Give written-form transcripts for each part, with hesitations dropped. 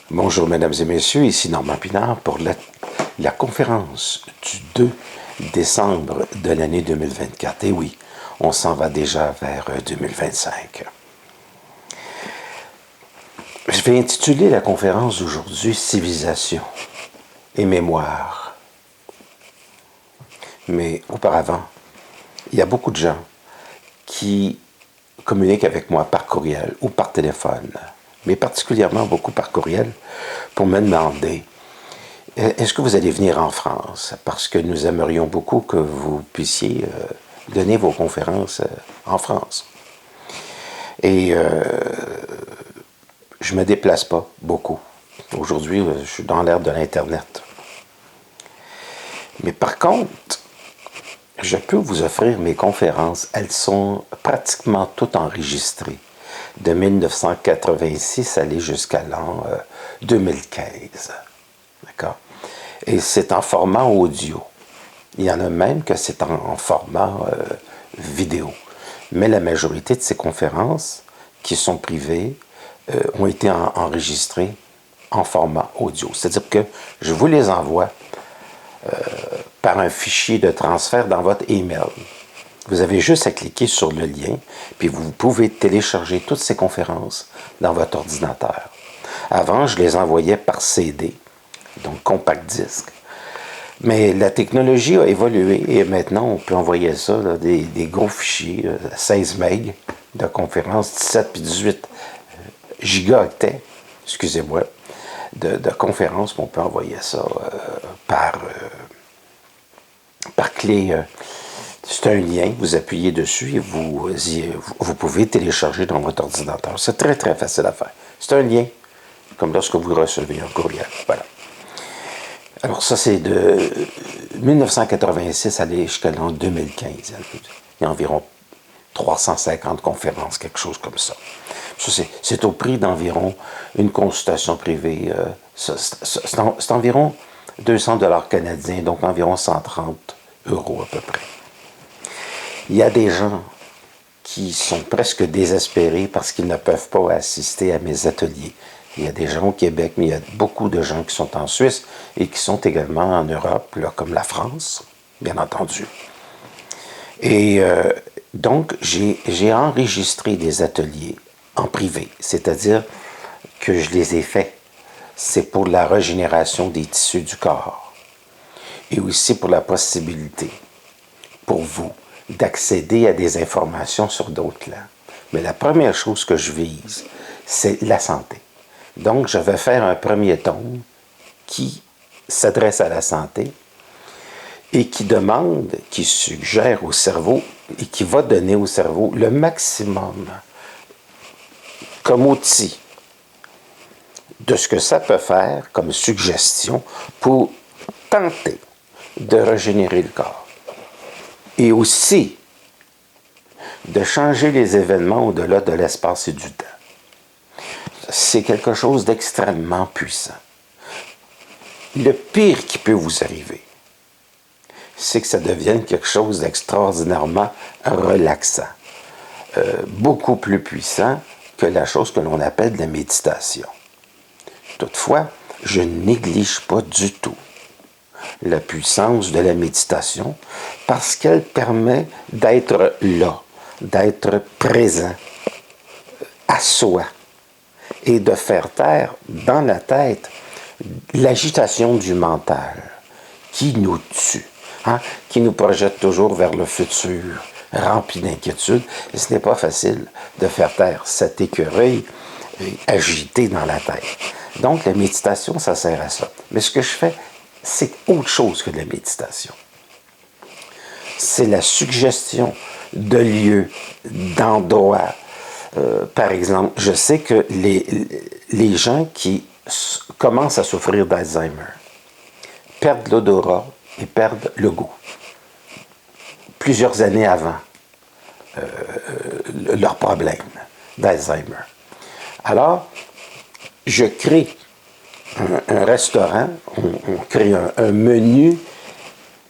Bonjour mesdames et messieurs, ici Normand Pinard pour la conférence du 2 décembre de l'année 2024. Et oui, on s'en va déjà vers 2025. Je vais intituler la conférence d'aujourd'hui « Civilisation et mémoire ». Mais auparavant, il y a beaucoup de gens qui communiquent avec moi par courriel ou par téléphone, mais particulièrement beaucoup par courriel, pour me demander « Est-ce que vous allez venir en France? Parce que nous aimerions beaucoup que vous puissiez donner vos conférences en France. » Et je ne me déplace pas beaucoup. Aujourd'hui, je suis dans l'ère de l'Internet. Mais par contre, je peux vous offrir mes conférences. Elles sont pratiquement toutes enregistrées. De 1986 aller jusqu'à l'an 2015. D'accord? Et c'est en format audio. Il y en a même que c'est en format vidéo. Mais la majorité de ces conférences, qui sont privées, ont été enregistrées en format audio. C'est-à-dire que je vous les envoie par un fichier de transfert dans votre email. Vous avez juste à cliquer sur le lien, puis vous pouvez télécharger toutes ces conférences dans votre ordinateur. Avant, je les envoyais par CD, donc compact disque. Mais la technologie a évolué et maintenant, on peut envoyer ça, là, des gros fichiers, 16 MB de conférences, 17 puis 18 gigaoctets, excusez-moi, de conférences, on peut envoyer ça par clé. C'est un lien, vous appuyez dessus et vous pouvez télécharger dans votre ordinateur. C'est très, très facile à faire. C'est un lien, comme lorsque vous recevez un courriel. Voilà. Alors ça, c'est de 1986 à jusqu'à l'an 2015. Il y a environ 350 conférences, quelque chose comme ça. Ça, c'est au prix d'environ une consultation privée. C'est environ 200 $ canadiens, donc environ 130 € à peu près. Il y a des gens qui sont presque désespérés parce qu'ils ne peuvent pas assister à mes ateliers. Il y a des gens au Québec, mais il y a beaucoup de gens qui sont en Suisse et qui sont également en Europe, là, comme la France, bien entendu. Et donc, j'ai enregistré des ateliers en privé, c'est-à-dire que je les ai faits. C'est pour la régénération des tissus du corps et aussi pour la possibilité, pour vous, d'accéder à des informations sur d'autres plans. Mais la première chose que je vise, c'est la santé. Donc, je vais faire un premier tome qui s'adresse à la santé et qui demande, qui suggère au cerveau et qui va donner au cerveau le maximum comme outil de ce que ça peut faire comme suggestion pour tenter de régénérer le corps. Et aussi de changer les événements au-delà de l'espace et du temps. C'est quelque chose d'extrêmement puissant. Le pire qui peut vous arriver, c'est que ça devienne quelque chose d'extraordinairement relaxant. Beaucoup plus puissant que la chose que l'on appelle la méditation. Toutefois, je ne néglige pas du tout la puissance de la méditation parce qu'elle permet d'être là, d'être présent à soi et de faire taire dans la tête l'agitation du mental qui nous tue, qui nous projette toujours vers le futur, rempli d'inquiétude. Et ce n'est pas facile de faire taire cet écureuil agité dans la tête. Donc, la méditation, ça sert à ça. Mais ce que je fais, c'est autre chose que de la méditation. C'est la suggestion de lieux, d'endroits. Par exemple, je sais que les gens qui commencent à souffrir d'Alzheimer perdent l'odorat et perdent le goût. Plusieurs années avant leur problème d'Alzheimer. Alors, je crée un restaurant, on crée un menu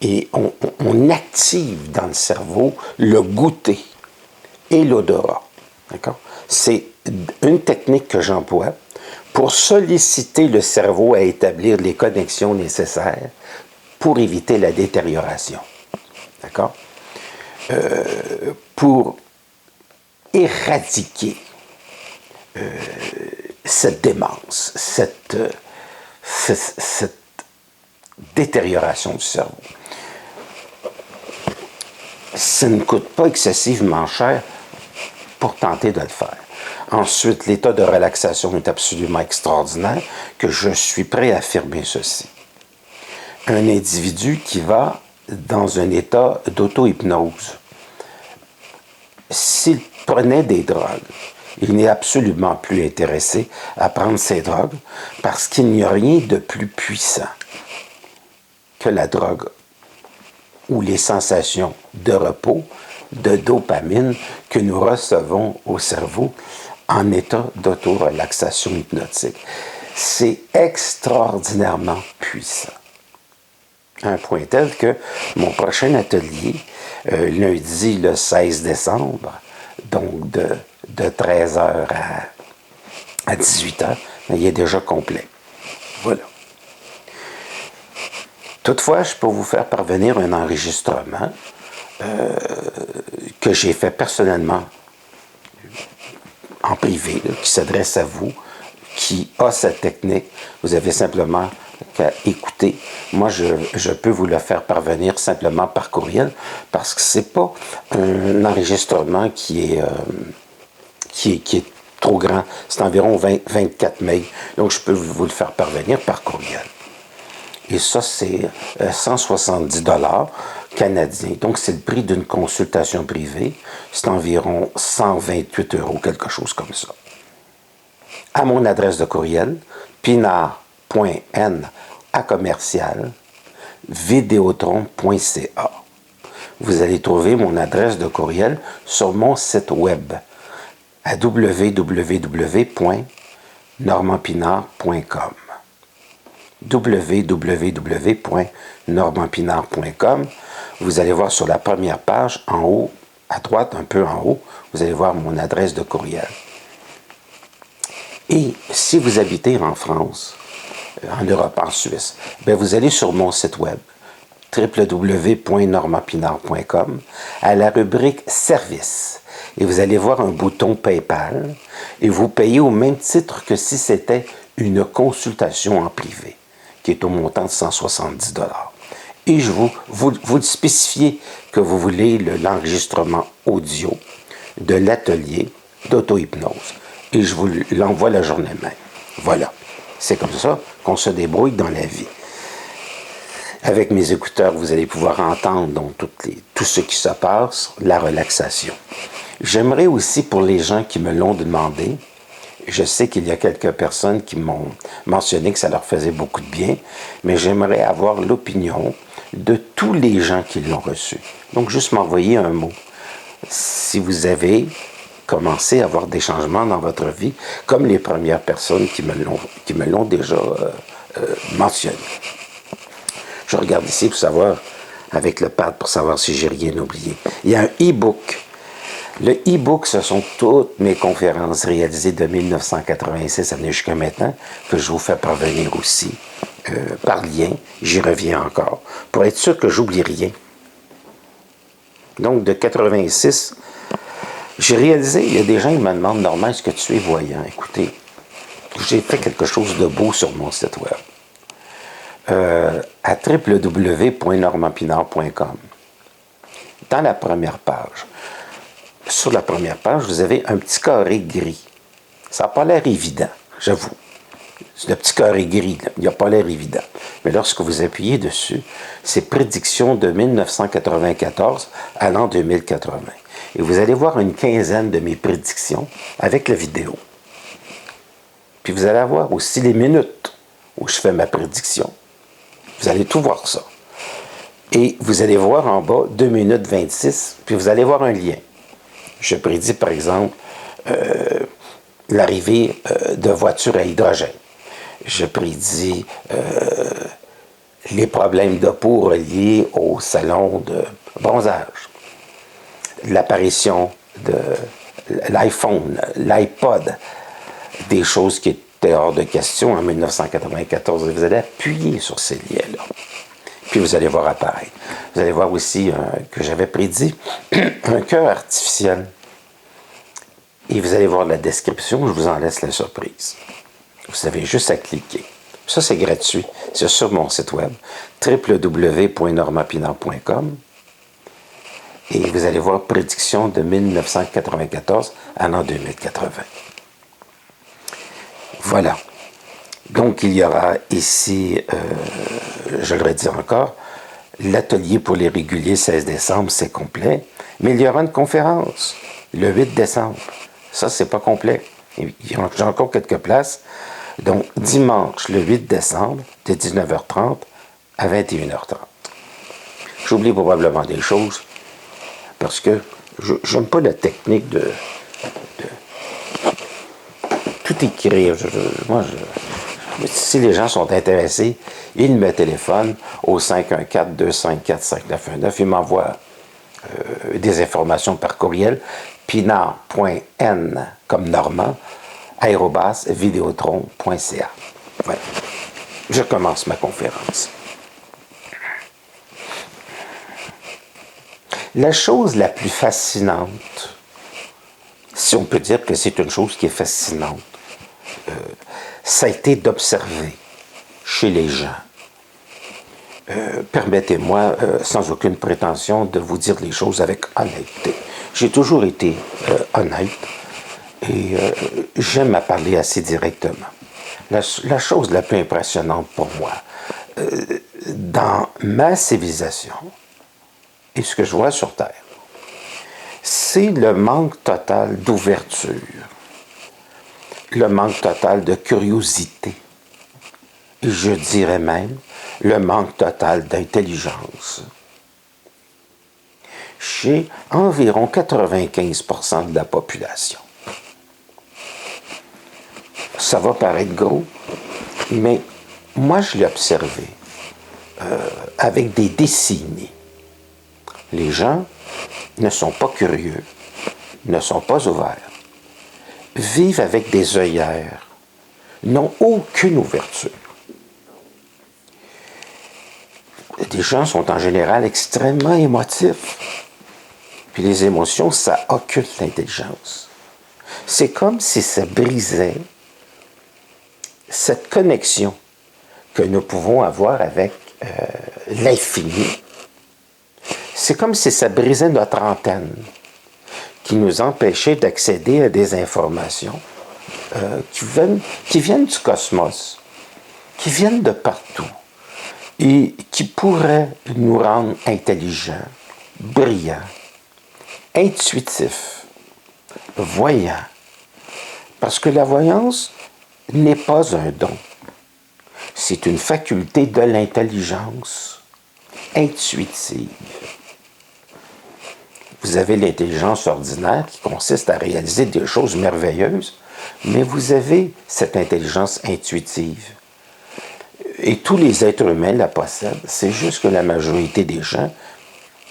et on active dans le cerveau le goûter et l'odorat. D'accord? C'est une technique que j'emploie pour solliciter le cerveau à établir les connexions nécessaires pour éviter la détérioration. D'accord? Pour éradiquer cette démence, cette détérioration du cerveau. Ça ne coûte pas excessivement cher pour tenter de le faire. Ensuite, l'état de relaxation est absolument extraordinaire, que je suis prêt à affirmer ceci. Un individu qui va dans un état d'auto-hypnose, s'il prenait des drogues, il n'est absolument plus intéressé à prendre ces drogues parce qu'il n'y a rien de plus puissant que la drogue ou les sensations de repos, de dopamine que nous recevons au cerveau en état d'auto-relaxation hypnotique. C'est extraordinairement puissant. À un point tel que mon prochain atelier, lundi le 16 décembre, donc de 13h à 18h, il est déjà complet. Voilà. Toutefois, je peux vous faire parvenir un enregistrement que j'ai fait personnellement en privé, là, qui s'adresse à vous, qui a cette technique. Vous avez simplement qu'à écouter. Moi, je peux vous le faire parvenir simplement par courriel parce que c'est pas un enregistrement qui est trop grand. C'est environ 24 mails. Donc, je peux vous le faire parvenir par courriel. Et ça, c'est 170 $ canadiens. Donc, c'est le prix d'une consultation privée. C'est environ 128 €, quelque chose comme ça. À mon adresse de courriel, pinard.n@videotron.ca. Vous allez trouver mon adresse de courriel sur mon site web à www.normandpinard.com. www.normandpinard.com. Vous allez voir sur la première page, en haut, à droite, un peu en haut, vous allez voir mon adresse de courriel. Et si vous habitez en France, en Europe, en Suisse, bien vous allez sur mon site web, www.normandpinard.com, à la rubrique Services. Et vous allez voir un bouton PayPal, et vous payez au même titre que si c'était une consultation en privé, qui est au montant de 170 $. Et vous spécifiez que vous voulez l'enregistrement audio de l'atelier d'auto-hypnose. Et je vous l'envoie la journée même. Voilà. C'est comme ça qu'on se débrouille dans la vie. Avec mes écouteurs, vous allez pouvoir entendre donc tout ce qui se passe, la relaxation. J'aimerais aussi, pour les gens qui me l'ont demandé, je sais qu'il y a quelques personnes qui m'ont mentionné que ça leur faisait beaucoup de bien, mais j'aimerais avoir l'opinion de tous les gens qui l'ont reçu. Donc, juste m'envoyer un mot. Si vous avez commencé à avoir des changements dans votre vie, comme les premières personnes qui me l'ont déjà mentionné. Je regarde ici pour savoir, avec le pad, pour savoir si j'ai rien oublié. Il y a un e-book. Le e-book, ce sont toutes mes conférences réalisées de 1986 à jusqu'à maintenant, que je vous fais parvenir aussi par lien. J'y reviens encore, pour être sûr que j'oublie rien. Donc, de 86, j'ai réalisé, il y a des gens qui me demandent, Normand, est-ce que tu es voyant? Écoutez, j'ai fait quelque chose de beau sur mon site web. À www.normandpinard.com. Dans la première page, sur la première page, vous avez un petit carré gris. Ça n'a pas l'air évident, j'avoue. Le petit carré gris, là, il n'a pas l'air évident. Mais lorsque vous appuyez dessus, c'est prédiction de 1994 à l'an 2080. Et vous allez voir une quinzaine de mes prédictions avec la vidéo. Puis vous allez avoir aussi les minutes où je fais ma prédiction. Vous allez tout voir ça. Et vous allez voir en bas 2 minutes 26, puis vous allez voir un lien. Je prédis, par exemple, l'arrivée de voitures à hydrogène. Je prédis les problèmes de peau reliés au salon de bronzage. L'apparition de l'iPhone, l'iPod, des choses qui étaient était hors de question en 1994. Vous allez appuyer sur ces liens-là. Puis vous allez voir apparaître. Vous allez voir aussi que j'avais prédit un cœur artificiel. Et vous allez voir la description, je vous en laisse la surprise. Vous avez juste à cliquer. Ça, c'est gratuit. C'est sur mon site web, www.normandpinard.com. Et vous allez voir prédiction de 1994 à l'an 2080. Voilà. Donc, il y aura ici, je le redis encore, l'atelier pour les réguliers 16 décembre, c'est complet. Mais il y aura une conférence le 8 décembre. Ça, c'est pas complet. J'ai encore quelques places. Donc, dimanche, le 8 décembre, de 19h30 à 21h30. J'oublie probablement des choses, parce que je n'aime pas la technique de tout écrire. Si les gens sont intéressés, ils me téléphonent au 514-254-5919. Ils m'envoient des informations par courriel, pinard.n comme Normand, @videotron.ca. Voilà. Je commence ma conférence. La chose la plus fascinante, si on peut dire que c'est une chose qui est fascinante, ça a été d'observer chez les gens. Permettez-moi, sans aucune prétention, de vous dire les choses avec honnêteté. J'ai toujours été honnête et j'aime à parler assez directement. La chose la plus impressionnante pour moi, dans ma civilisation, et ce que je vois sur Terre, c'est le manque total d'ouverture, le manque total de curiosité, et je dirais même le manque total d'intelligence. Chez environ 95% de la population. Ça va paraître gros, mais moi je l'ai observé avec des décennies. Les gens ne sont pas curieux, ne sont pas ouverts, vivent avec des œillères, n'ont aucune ouverture. Les gens sont en général extrêmement émotifs. Puis les émotions, ça occulte l'intelligence. C'est comme si ça brisait cette connexion que nous pouvons avoir avec l'infini. C'est comme si ça brisait notre antenne, qui nous empêchait d'accéder à des informations qui viennent du cosmos, qui viennent de partout, et qui pourraient nous rendre intelligents, brillants, intuitifs, voyants. Parce que la voyance n'est pas un don. C'est une faculté de l'intelligence intuitive. Vous avez l'intelligence ordinaire qui consiste à réaliser des choses merveilleuses, mais vous avez cette intelligence intuitive. Et tous les êtres humains la possèdent. C'est juste que la majorité des gens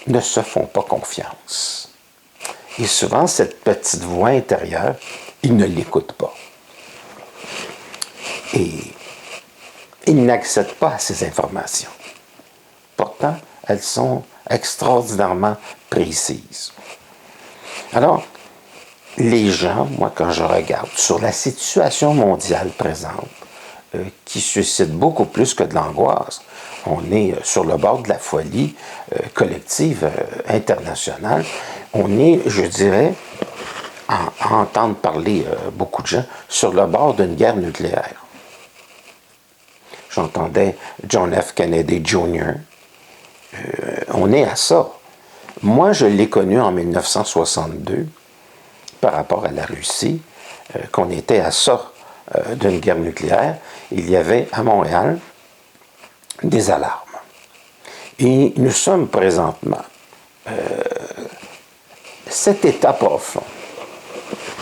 ne se font pas confiance. Et souvent, cette petite voix intérieure, ils ne l'écoutent pas. Et ils n'accèdent pas à ces informations. Pourtant, elles sont extraordinairement précises. Alors, les gens, moi, quand je regarde sur la situation mondiale présente, qui suscite beaucoup plus que de l'angoisse, on est sur le bord de la folie collective internationale. On est, je dirais, à entendre parler beaucoup de gens, sur le bord d'une guerre nucléaire. J'entendais John F. Kennedy Jr. On est à ça. Moi, je l'ai connu en 1962, par rapport à la Russie, qu'on était à ça d'une guerre nucléaire. Il y avait à Montréal des alarmes. Et nous sommes présentement cet état profond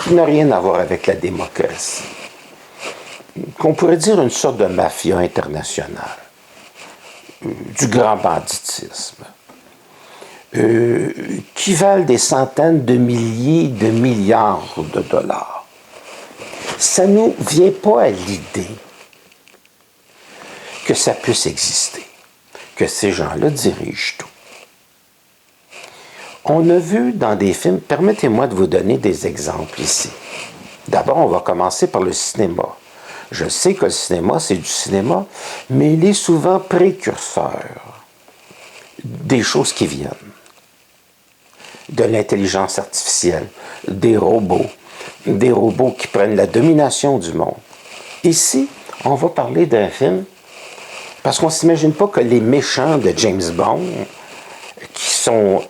qui n'a rien à voir avec la démocratie, qu'on pourrait dire une sorte de mafia internationale, du grand banditisme, qui valent des centaines de milliers de milliards de dollars. ça ne nous vient pas à l'idée que ça puisse exister, que ces gens-là dirigent tout. On a vu dans des films, permettez-moi de vous donner des exemples ici. D'abord, on va commencer par le cinéma. Je sais que le cinéma, c'est du cinéma, mais il est souvent précurseur des choses qui viennent. De l'intelligence artificielle, des robots qui prennent la domination du monde. Ici, on va parler d'un film, parce qu'on ne s'imagine pas que les méchants de James Bond, qui sont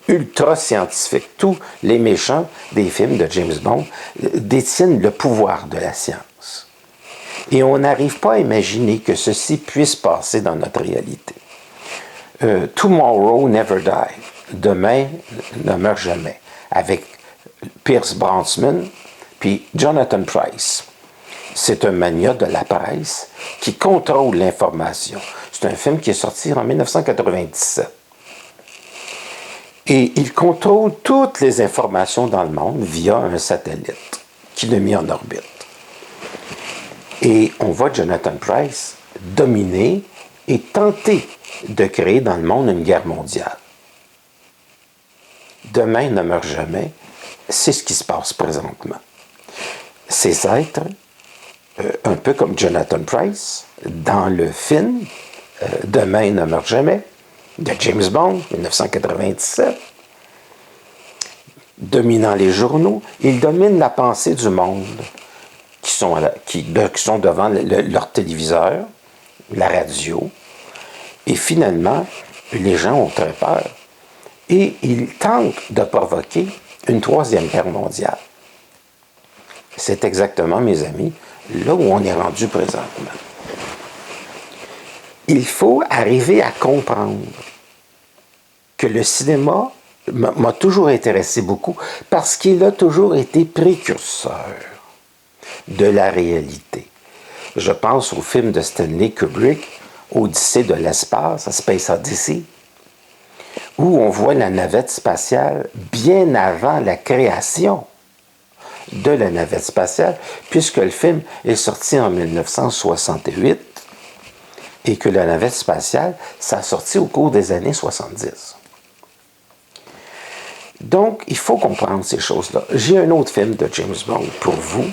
ultra scientifiques, tous les méchants des films de James Bond détiennent le pouvoir de la science. Et on n'arrive pas à imaginer que ceci puisse passer dans notre réalité. Tomorrow Never Die, demain ne meurt jamais, avec Pierce Brosnan puis Jonathan Pryce. C'est un magnat de la presse qui contrôle l'information. C'est un film qui est sorti en 1997. Et il contrôle toutes les informations dans le monde via un satellite qu'il a mis en orbite. Et on voit Jonathan Pryce dominer et tenter de créer dans le monde une guerre mondiale. Demain ne meurt jamais, c'est ce qui se passe présentement. Ces êtres, un peu comme Jonathan Pryce, dans le film Demain ne meurt jamais, de James Bond, 1997, dominant les journaux, ils dominent la pensée du monde qui sont devant leur téléviseur, la radio, et finalement, les gens ont très peur. Et ils tentent de provoquer une troisième guerre mondiale. C'est exactement, mes amis, là où on est rendu présentement. Il faut arriver à comprendre que le cinéma m'a toujours intéressé beaucoup parce qu'il a toujours été précurseur de la réalité. Je pense au film de Stanley Kubrick, Odyssée de l'espace, Space Odyssey, où on voit la navette spatiale bien avant la création de la navette spatiale, puisque le film est sorti en 1968 et que la navette spatiale, ça a sorti au cours des années 70. Donc, il faut comprendre ces choses-là. J'ai un autre film de James Bond pour vous,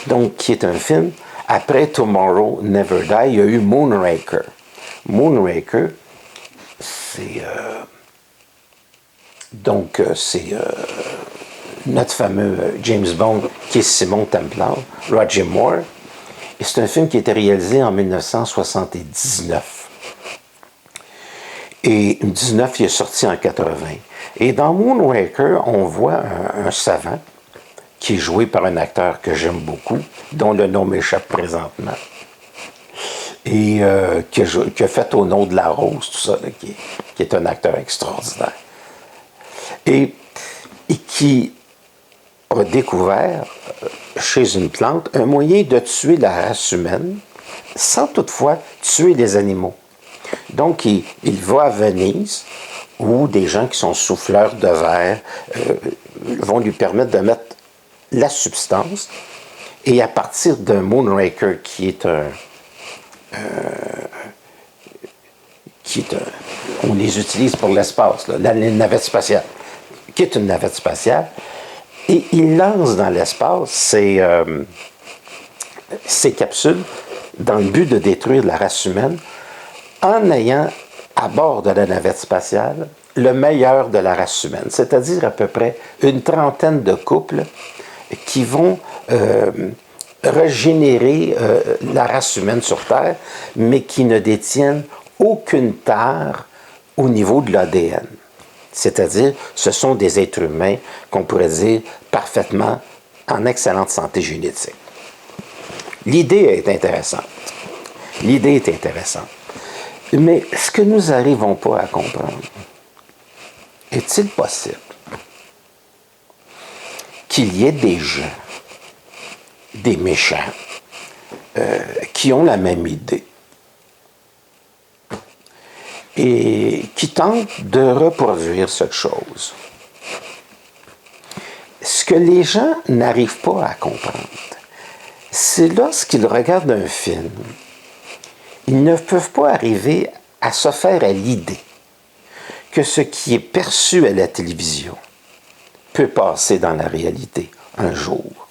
donc qui est un film, après Tomorrow Never Die, il y a eu Moonraker. Moonraker, c'est notre fameux James Bond qui est Simon Templar, Roger Moore. Et c'est un film qui a été réalisé en 1979. Et 19, il est sorti en 80. Et dans Moonraker, on voit un savant qui est joué par un acteur que j'aime beaucoup, dont le nom m'échappe présentement. Et qui a fait Au nom de la rose, tout ça, là, qui est un acteur extraordinaire. Et qui a découvert chez une plante un moyen de tuer la race humaine sans toutefois tuer les animaux. Donc, il va à Venise où des gens qui sont souffleurs de verre vont lui permettre de mettre la substance et à partir d'un Moonraker qui est on les utilise pour l'espace, là, la navette spatiale, qui est une navette spatiale, et il lance dans l'espace ces capsules dans le but de détruire la race humaine en ayant à bord de la navette spatiale le meilleur de la race humaine, c'est-à-dire à peu près une trentaine de couples qui vont régénérer la race humaine sur Terre, mais qui ne détiennent aucune tare au niveau de l'ADN. C'est-à-dire, ce sont des êtres humains qu'on pourrait dire parfaitement en excellente santé génétique. L'idée est intéressante. L'idée est intéressante. Mais ce que nous n'arrivons pas à comprendre, est-il possible qu'il y ait des gens, des méchants, qui ont la même idée et qui tentent de reproduire cette chose? Ce Ce que les gens n'arrivent pas à comprendre, c'est lorsqu'ils regardent un film, ils ne peuvent pas arriver à se faire à l'idée que ce qui est perçu à la télévision peut passer dans la réalité un jour.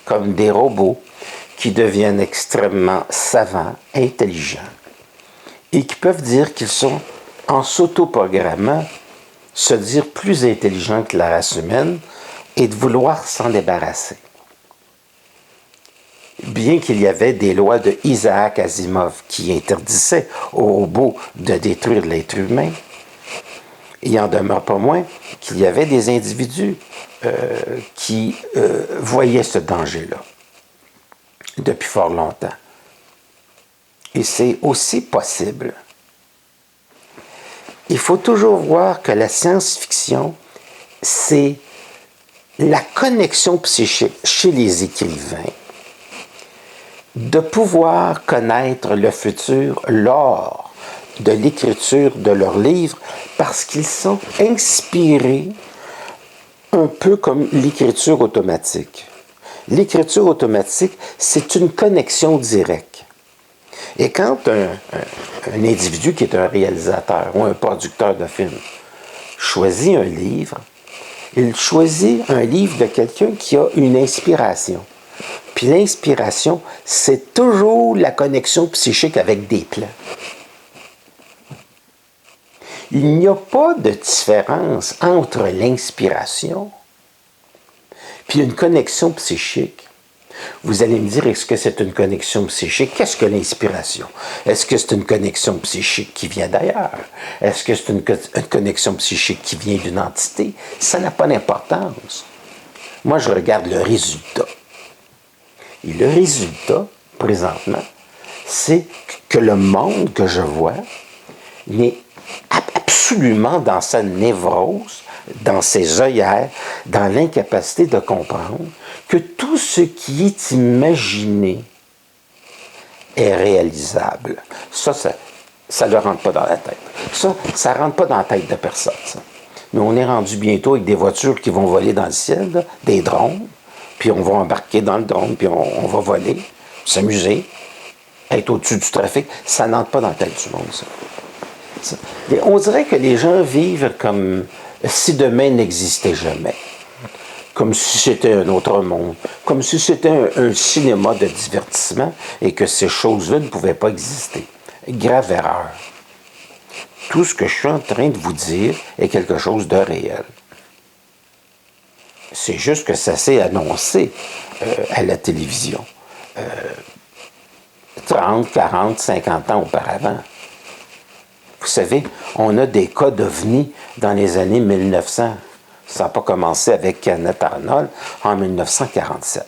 Comme des robots qui deviennent extrêmement savants, intelligents, et qui peuvent dire qu'ils sont, en s'autoprogrammant, se dire plus intelligents que la race humaine et de vouloir s'en débarrasser. Bien qu'il y avait des lois de Isaac Asimov qui interdisaient aux robots de détruire l'être humain, il n'en demeure pas moins qu'il y avait des individus qui voyaient ce danger-là depuis fort longtemps. Et c'est aussi possible. Il faut toujours voir que la science-fiction, c'est la connexion psychique chez les écrivains de pouvoir connaître le futur lors de l'écriture de leurs livres parce qu'ils sont inspirés un peu comme l'écriture automatique. L'écriture automatique, c'est une connexion directe. Et quand un individu qui est un réalisateur ou un producteur de film choisit un livre, il choisit un livre de quelqu'un qui a une inspiration. Puis l'inspiration, c'est toujours la connexion psychique avec des plans. Il n'y a pas de différence entre l'inspiration puis une connexion psychique. Vous allez me dire, est-ce que c'est une connexion psychique? Qu'est-ce que l'inspiration? Est-ce que c'est une connexion psychique qui vient d'ailleurs? Est-ce que c'est une connexion psychique qui vient d'une entité? Ça n'a pas d'importance. Moi, je regarde le résultat. Et le résultat, présentement, c'est que le monde que je vois n'est absolument dans sa névrose, dans ses œillères, dans l'incapacité de comprendre que tout ce qui est imaginé est réalisable. Ça ne rentre pas dans la tête. Ça ne rentre pas dans la tête de personne. Ça. Mais on est rendu bientôt avec des voitures qui vont voler dans le ciel, là, des drones, puis on va embarquer dans le drone, puis on va voler, s'amuser, être au-dessus du trafic. Ça n'entre pas dans la tête du monde, ça. On dirait que les gens vivent comme si demain n'existait jamais. Comme si c'était un autre monde. Comme si c'était un cinéma de divertissement et que ces choses-là ne pouvaient pas exister. Grave erreur. Tout ce que je suis en train de vous dire est quelque chose de réel. C'est juste que ça s'est annoncé à la télévision 30, 40, 50 ans auparavant. Vous savez, on a des cas d'OVNI dans les années 1900. Ça n'a pas commencé avec Kenneth Arnold en 1947.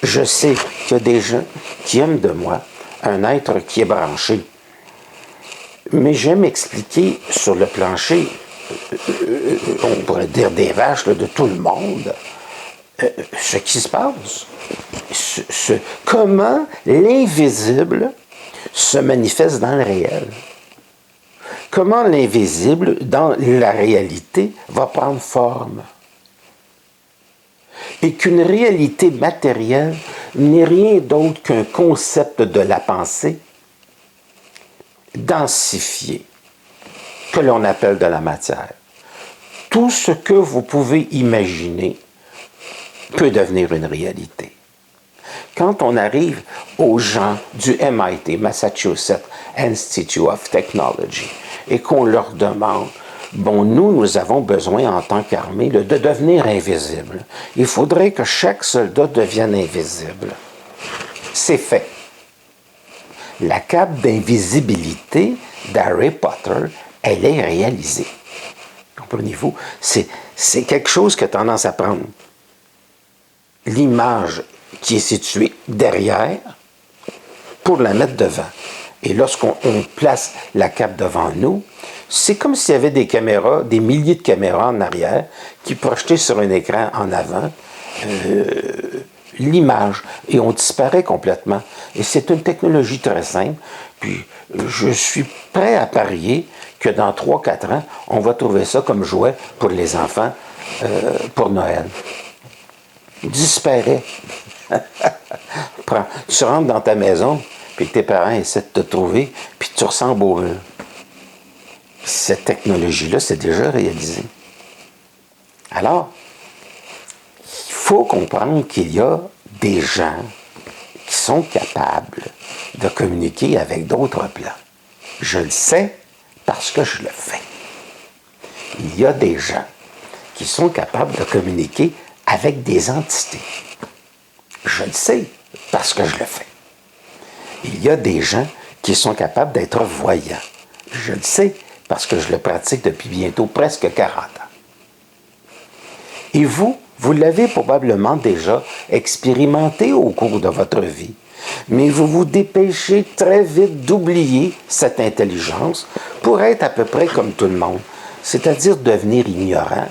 Je sais qu'il y a des gens qui aiment de moi un être qui est branché. Mais j'aime expliquer sur le plancher, on pourrait dire des vaches, là, de tout le monde, ce qui se passe. Comment l'invisible se manifeste dans le réel. Comment l'invisible, dans la réalité, va prendre forme. Et qu'une réalité matérielle n'est rien d'autre qu'un concept de la pensée densifié, que l'on appelle de la matière. Tout ce que vous pouvez imaginer peut devenir une réalité. Quand on arrive aux gens du MIT, Massachusetts Institute of Technology, et qu'on leur demande, bon, nous avons besoin en tant qu'armée de devenir invisible. Il faudrait que chaque soldat devienne invisible. C'est fait. La cape d'invisibilité d'Harry Potter, elle est réalisée. Comprenez-vous? C'est quelque chose qui a tendance à prendre l'image qui est située derrière pour la mettre devant. Et lorsqu'on place la cape devant nous, c'est comme s'il y avait des caméras, des milliers de caméras en arrière qui projetaient sur un écran en avant l'image et on disparaît complètement. Et c'est une technologie très simple Puis je suis prêt à parier que dans 3-4 ans, on va trouver ça comme jouet pour les enfants pour Noël. Disparaît. Tu rentres dans ta maison, puis tes parents essaient de te trouver, puis tu ressembles au mur. Cette technologie-là, c'est déjà réalisé. Alors, il faut comprendre qu'il y a des gens qui sont capables de communiquer avec d'autres plans. Je le sais parce que je le fais. Il y a des gens qui sont capables de communiquer avec des entités. Je le sais parce que je le fais. Il y a des gens qui sont capables d'être voyants. Je le sais parce que je le pratique depuis bientôt presque 40 ans. Et vous l'avez probablement déjà expérimenté au cours de votre vie, mais vous vous dépêchez très vite d'oublier cette intelligence pour être à peu près comme tout le monde, c'est-à-dire devenir ignorant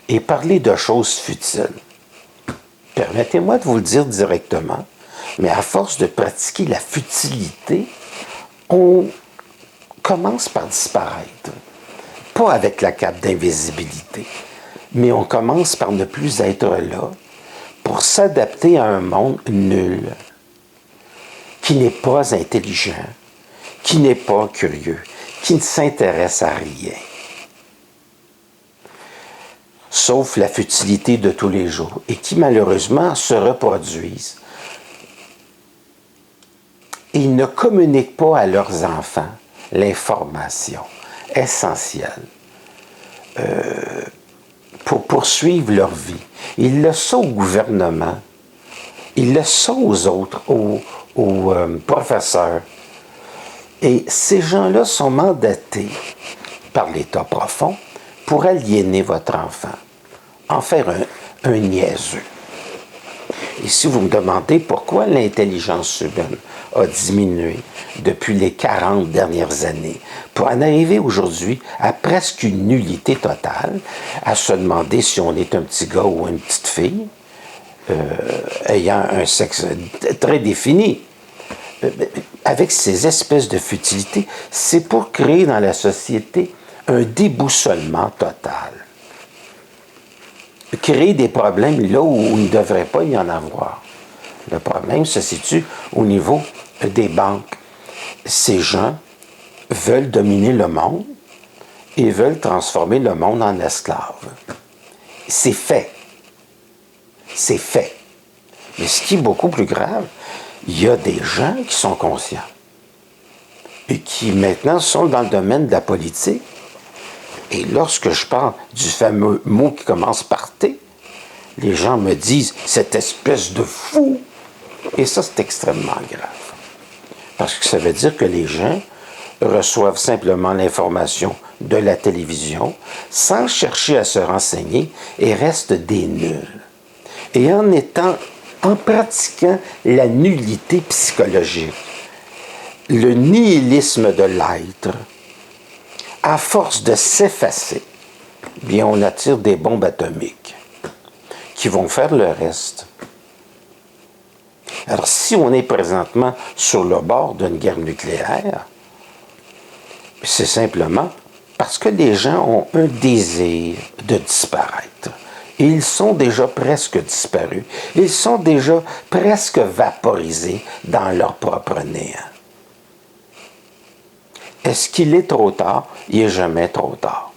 et parler de choses futiles. Permettez-moi de vous le dire directement, mais à force de pratiquer la futilité, on commence par disparaître. Pas avec la cape d'invisibilité, mais on commence par ne plus être là pour s'adapter à un monde nul, qui n'est pas intelligent, qui n'est pas curieux, qui ne s'intéresse à rien. Sauf la futilité de tous les jours, et qui malheureusement se reproduisent. Ils ne communiquent pas à leurs enfants l'information essentielle pour poursuivre leur vie. Ils le sont au gouvernement, ils le sont aux autres, aux professeurs. Et ces gens-là sont mandatés par l'État profond pour aliéner votre enfant, en faire un niaiseux. Et si vous me demandez pourquoi l'intelligence humaine a diminué depuis les 40 dernières années, pour en arriver aujourd'hui à presque une nullité totale, à se demander si on est un petit gars ou une petite fille, ayant un sexe très défini, avec ces espèces de futilités, c'est pour créer dans la société un déboussolement total. Créer des problèmes là où il ne devrait pas y en avoir. Le problème se situe au niveau des banques. Ces gens veulent dominer le monde et veulent transformer le monde en esclave. C'est fait. C'est fait. Mais ce qui est beaucoup plus grave, il y a des gens qui sont conscients et qui maintenant sont dans le domaine de la politique. Et lorsque je parle du fameux mot qui commence par T, les gens me disent « cette espèce de fou ». Et ça, c'est extrêmement grave. Parce que ça veut dire que les gens reçoivent simplement l'information de la télévision sans chercher à se renseigner et restent des nuls. Et en pratiquant la nullité psychologique, le nihilisme de l'être, à force de s'effacer, bien on attire des bombes atomiques qui vont faire le reste. Alors si on est présentement sur le bord d'une guerre nucléaire, c'est simplement parce que les gens ont un désir de disparaître. Et ils sont déjà presque disparus. Ils sont déjà presque vaporisés dans leur propre néant. Est-ce qu'il est trop tard? Il n'est jamais trop tard.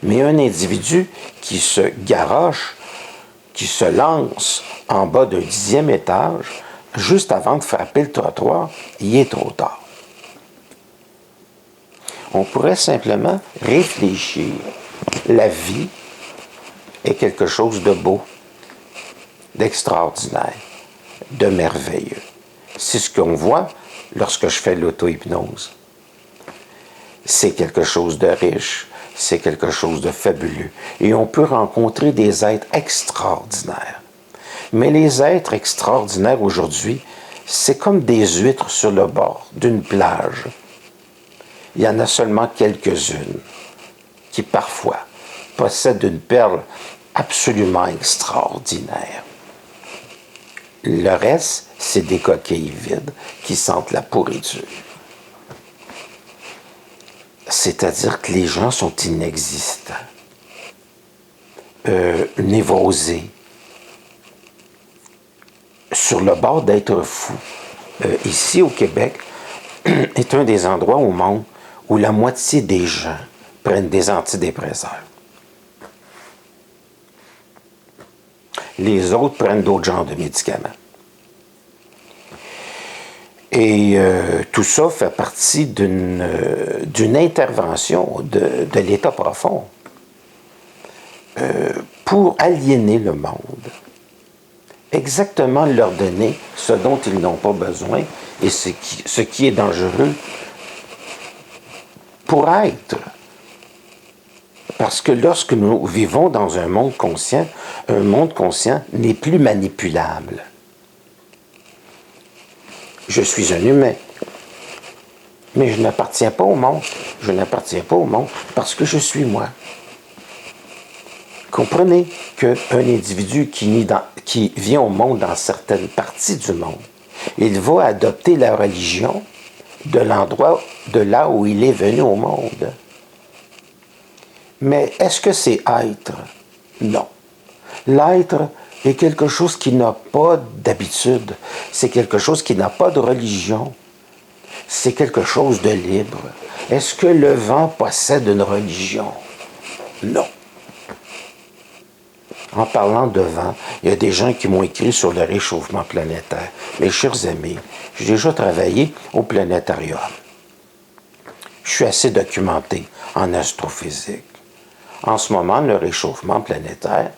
Mais un individu qui se garoche, qui se lance en bas d'un 10e étage, juste avant de frapper le trottoir, il est trop tard. On pourrait simplement réfléchir. La vie est quelque chose de beau, d'extraordinaire, de merveilleux. C'est ce qu'on voit lorsque je fais l'auto-hypnose. C'est quelque chose de riche, c'est quelque chose de fabuleux. Et on peut rencontrer des êtres extraordinaires. Mais les êtres extraordinaires aujourd'hui, c'est comme des huîtres sur le bord d'une plage. Il y en a seulement quelques-unes qui parfois possèdent une perle absolument extraordinaire. Le reste, c'est des coquilles vides qui sentent la pourriture. C'est-à-dire que les gens sont inexistants, névrosés, sur le bord d'être fous. Ici, au Québec, est un des endroits au monde où la moitié des gens prennent des antidépresseurs. Les autres prennent d'autres genres de médicaments. Et tout ça fait partie d'une intervention de l'État profond pour aliéner le monde. Exactement leur donner ce dont ils n'ont pas besoin et ce qui est dangereux pour être. Parce que lorsque nous vivons dans un monde conscient n'est plus manipulable. Je suis un humain, mais je n'appartiens pas au monde. Je n'appartiens pas au monde parce que je suis moi. Comprenez qu'un individu qui vient au monde dans certaines parties du monde, il va adopter la religion de l'endroit, de là où il est venu au monde. Mais est-ce que c'est être? Non. L'être est quelque chose qui n'a pas d'habitude. C'est quelque chose qui n'a pas de religion. C'est quelque chose de libre. Est-ce que le vent possède une religion? Non. En parlant de vent, il y a des gens qui m'ont écrit sur le réchauffement planétaire. Mes chers amis, j'ai déjà travaillé au planétarium. Je suis assez documenté en astrophysique. En ce moment, le réchauffement planétaire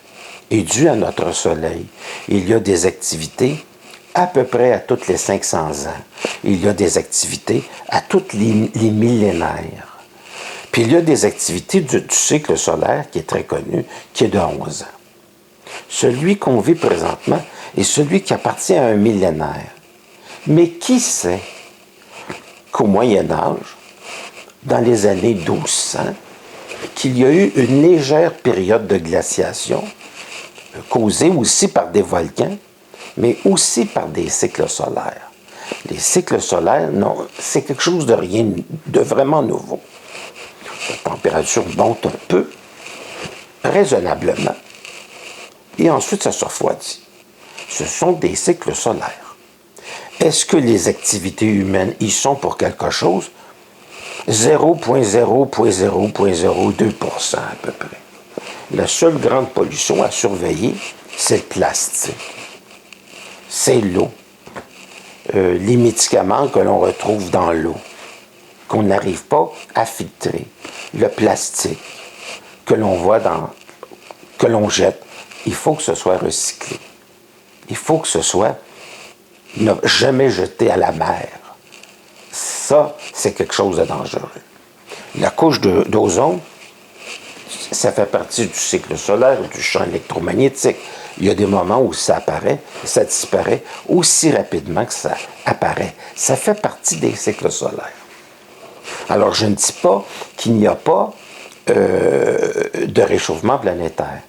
est dû à notre Soleil. Il y a des activités à peu près à toutes les 500 ans. Il y a des activités à tous les millénaires. Puis il y a des activités du cycle solaire qui est très connu, qui est de 11 ans. Celui qu'on vit présentement est celui qui appartient à un millénaire. Mais qui sait qu'au Moyen Âge, dans les années 1200, qu'il y a eu une légère période de glaciation causée aussi par des volcans, mais aussi par des cycles solaires. Les cycles solaires, non, c'est quelque chose de vraiment nouveau. La température monte un peu, raisonnablement, et ensuite ça se refroidit. Ce sont des cycles solaires. Est-ce que les activités humaines y sont pour quelque chose? 0,0,0,02% à peu près. La seule grande pollution à surveiller, c'est le plastique. C'est l'eau. Les médicaments que l'on retrouve dans l'eau, qu'on n'arrive pas à filtrer. Le plastique que l'on voit que l'on jette, il faut que ce soit recyclé. Il faut que ce soit jamais jeté à la mer. Ça, c'est quelque chose de dangereux. La couche d'ozone, ça fait partie du cycle solaire, du champ électromagnétique. Il y a des moments où ça apparaît, ça disparaît aussi rapidement que ça apparaît. Ça fait partie des cycles solaires. Alors, je ne dis pas qu'il n'y a pas de réchauffement planétaire.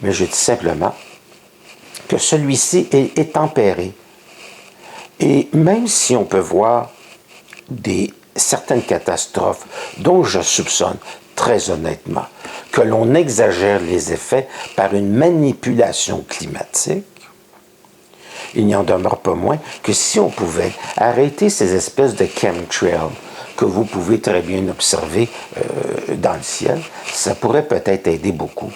Mais je dis simplement que celui-ci est tempéré. Et même si on peut voir certaines catastrophes dont je soupçonne, très honnêtement, que l'on exagère les effets par une manipulation climatique, il n'y en demeure pas moins que si on pouvait arrêter ces espèces de chemtrails que vous pouvez très bien observer dans le ciel, ça pourrait peut-être aider beaucoup.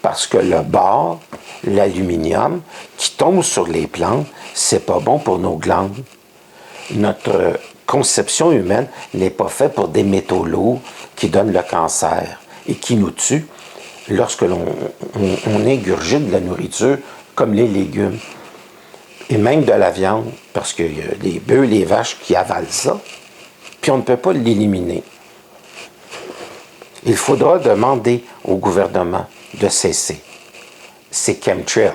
Parce que le bore, l'aluminium qui tombe sur les plantes, c'est pas bon pour nos glandes. Notre conception humaine n'est pas faite pour des métaux lourds qui donnent le cancer et qui nous tuent lorsque l'on ingurgite de la nourriture comme les légumes et même de la viande, parce qu'il y a les bœufs, les vaches qui avalent ça, puis on ne peut pas l'éliminer. Il faudra demander au gouvernement de cesser ces chemtrails,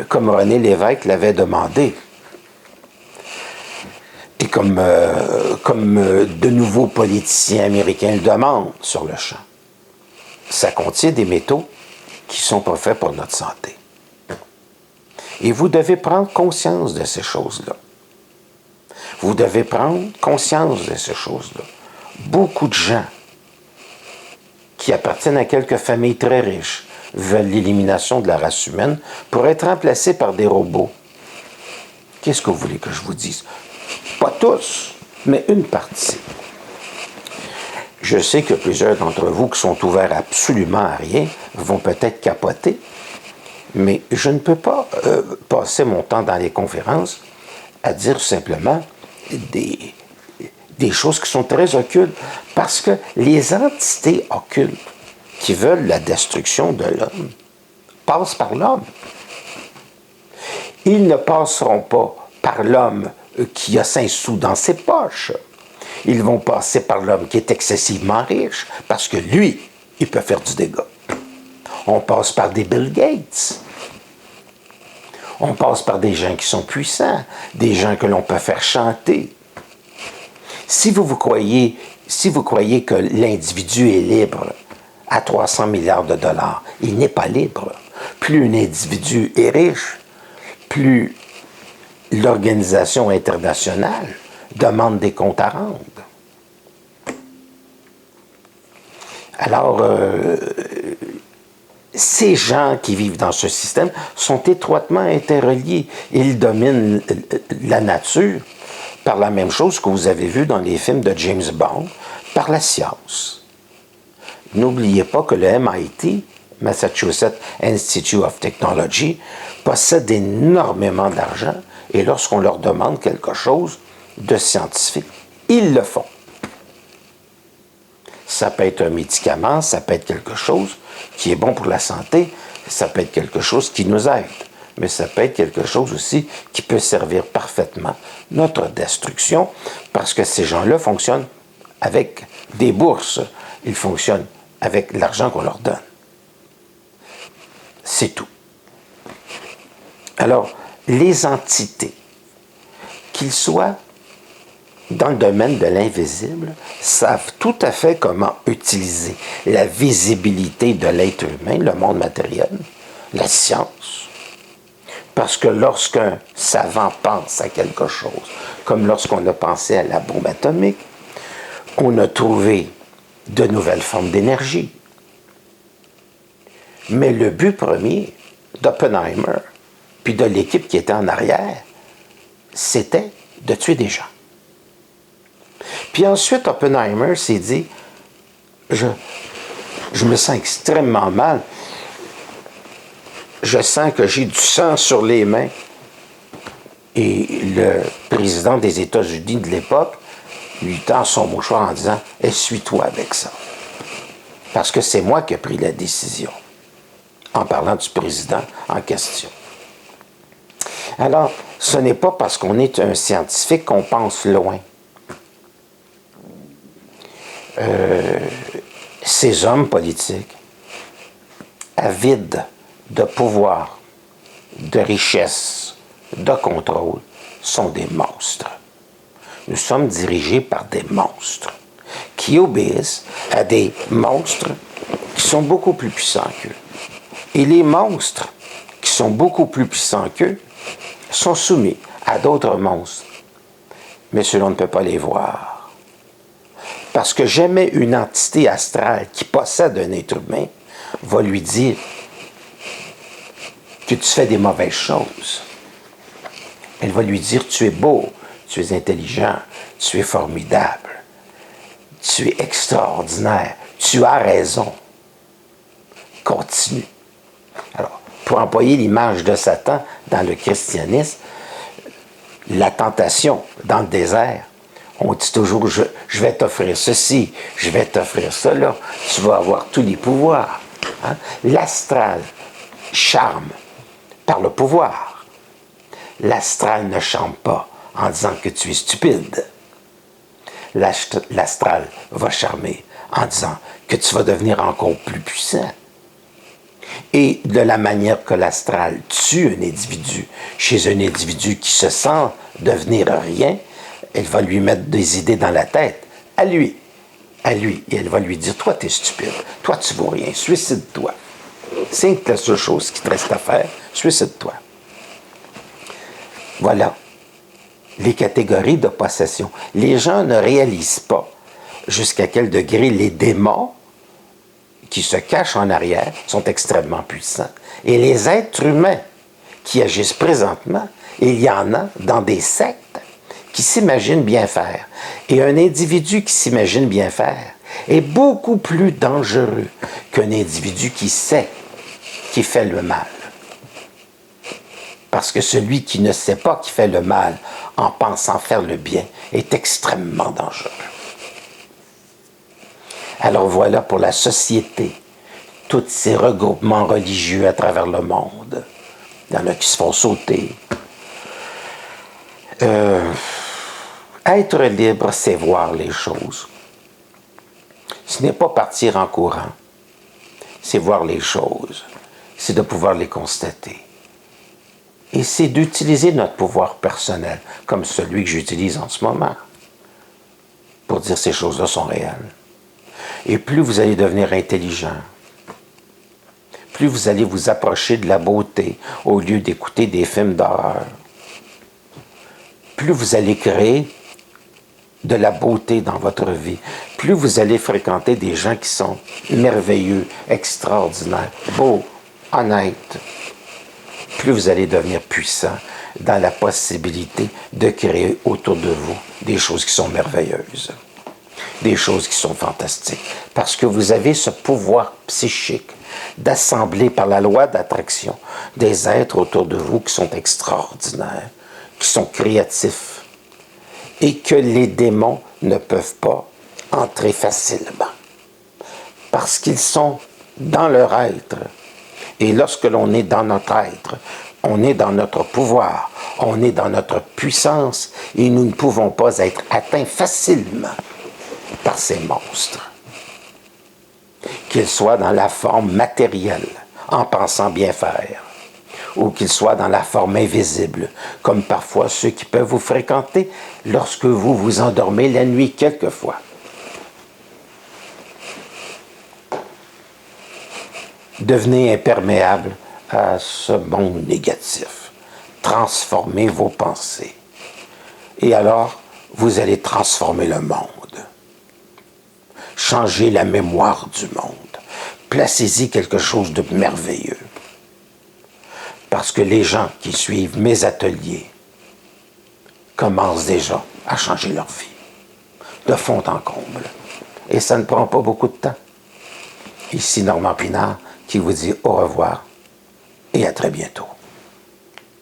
comme René Lévesque l'avait demandé, et comme de nouveaux politiciens américains le demandent sur le champ. Ça contient des métaux qui ne sont pas faits pour notre santé. Et vous devez prendre conscience de ces choses-là. Vous devez prendre conscience de ces choses-là. Beaucoup de gens qui appartiennent à quelques familles très riches veulent l'élimination de la race humaine pour être remplacés par des robots. Qu'est-ce que vous voulez que je vous dise? Pas tous, mais une partie. Je sais que plusieurs d'entre vous qui sont ouverts absolument à rien vont peut-être capoter, mais je ne peux pas passer mon temps dans les conférences à dire simplement des choses qui sont très occultes, parce que les entités occultes qui veulent la destruction de l'homme passent par l'homme. Ils ne passeront pas par l'homme qui a 5 sous dans ses poches. Ils vont passer par l'homme qui est excessivement riche, parce que lui, il peut faire du dégât. On passe par des Bill Gates. On passe par des gens qui sont puissants, des gens que l'on peut faire chanter. Si vous croyez que l'individu est libre à 300 milliards de dollars, il n'est pas libre. Plus un individu est riche, plus l'organisation internationale demande des comptes à rendre. Alors, ces gens qui vivent dans ce système sont étroitement interreliés. Ils dominent la nature par la même chose que vous avez vu dans les films de James Bond, par la science. N'oubliez pas que le MIT, Massachusetts Institute of Technology, possède énormément d'argent et lorsqu'on leur demande quelque chose de scientifique, ils le font. Ça peut être un médicament, ça peut être quelque chose qui est bon pour la santé, ça peut être quelque chose qui nous aide, mais ça peut être quelque chose aussi qui peut servir parfaitement notre destruction, parce que ces gens-là fonctionnent avec des bourses, ils fonctionnent avec l'argent qu'on leur donne. C'est tout. Alors, les entités, qu'ils soient dans le domaine de l'invisible, savent tout à fait comment utiliser la visibilité de l'être humain, le monde matériel, la science. Parce que lorsqu'un savant pense à quelque chose, comme lorsqu'on a pensé à la bombe atomique, on a trouvé de nouvelles formes d'énergie. Mais le but premier d'Oppenheimer, puis de l'équipe qui était en arrière, c'était de tuer des gens. Puis ensuite, Oppenheimer s'est dit, je me sens extrêmement mal. Je sens que j'ai du sang sur les mains. Et le président des États-Unis de l'époque lui tend son mouchoir en disant, essuie-toi avec ça. Parce que c'est moi qui ai pris la décision. En parlant du président en question. Alors, ce n'est pas parce qu'on est un scientifique qu'on pense loin. Ces hommes politiques, avides de pouvoir, de richesse, de contrôle, sont des monstres. Nous sommes dirigés par des monstres qui obéissent à des monstres qui sont beaucoup plus puissants qu'eux. Et les monstres qui sont beaucoup plus puissants qu'eux sont soumis à d'autres monstres. Mais ceux-là, on ne peut pas les voir. Parce que jamais une entité astrale qui possède un être humain va lui dire que tu fais des mauvaises choses. Elle va lui dire, tu es beau, tu es intelligent, tu es formidable, tu es extraordinaire, tu as raison. Continue. Alors, pour employer l'image de Satan dans le christianisme, la tentation dans le désert, on dit toujours, je vais t'offrir ceci, je vais t'offrir cela, tu vas avoir tous les pouvoirs. Hein? L'astral charme par le pouvoir. L'astral ne charme pas en disant que tu es stupide. L'astral va charmer en disant que tu vas devenir encore plus puissant. Et de la manière que l'astral tue un individu, chez un individu qui se sent devenir rien, elle va lui mettre des idées dans la tête, à lui, et elle va lui dire, toi, t'es stupide, toi, tu vaux rien, suicide-toi. C'est la seule chose qui te reste à faire, suicide-toi. Voilà les catégories de possession. Les gens ne réalisent pas jusqu'à quel degré les démons qui se cachent en arrière sont extrêmement puissants. Et les êtres humains qui agissent présentement, il y en a dans des sectes qui s'imaginent bien faire. Et un individu qui s'imagine bien faire est beaucoup plus dangereux qu'un individu qui sait qu'il fait le mal. Parce que celui qui ne sait pas qu'il fait le mal en pensant faire le bien est extrêmement dangereux. Alors voilà pour la société, tous ces regroupements religieux à travers le monde. Il y en a qui se font sauter. Être libre, c'est voir les choses. Ce n'est pas partir en courant, c'est voir les choses, c'est de pouvoir les constater. Et c'est d'utiliser notre pouvoir personnel, comme celui que j'utilise en ce moment, pour dire ces choses-là sont réelles. Et plus vous allez devenir intelligent, plus vous allez vous approcher de la beauté au lieu d'écouter des films d'horreur, plus vous allez créer de la beauté dans votre vie, plus vous allez fréquenter des gens qui sont merveilleux, extraordinaires, beaux, honnêtes, plus vous allez devenir puissant dans la possibilité de créer autour de vous des choses qui sont merveilleuses, des choses qui sont fantastiques, parce que vous avez ce pouvoir psychique d'assembler par la loi d'attraction des êtres autour de vous qui sont extraordinaires, qui sont créatifs, et que les démons ne peuvent pas entrer facilement, parce qu'ils sont dans leur être. Et lorsque l'on est dans notre être, on est dans notre pouvoir, on est dans notre puissance, et nous ne pouvons pas être atteints facilement par ces monstres. Qu'ils soient dans la forme matérielle, en pensant bien faire, ou qu'ils soient dans la forme invisible, comme parfois ceux qui peuvent vous fréquenter lorsque vous vous endormez la nuit quelquefois. Devenez imperméable à ce monde négatif. Transformez vos pensées. Et alors, vous allez transformer le monde. Changez la mémoire du monde. Placez-y quelque chose de merveilleux. Parce que les gens qui suivent mes ateliers commencent déjà à changer leur vie, de fond en comble. Et ça ne prend pas beaucoup de temps. Ici Normand Pinard qui vous dit au revoir et à très bientôt.